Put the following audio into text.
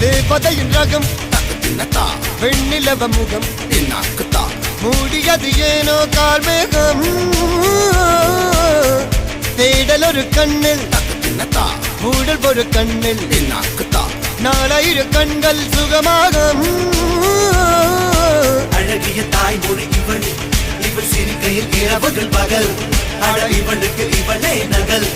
தேவதையின் ரகம் வெண்ணிலவ முகம் மூடியது ஏனோ கார்மேகம் தேடல் ஒரு கண்ணில் மூடல் ஒரு கண்ணில் நாலாயிர கண்கள் சுகமாக அழகிய தாய்மொழி இவள் இவள் சிரிக்கையில் இரவுகள் பகல் அழ இவளுக்கு இவளே நகல்.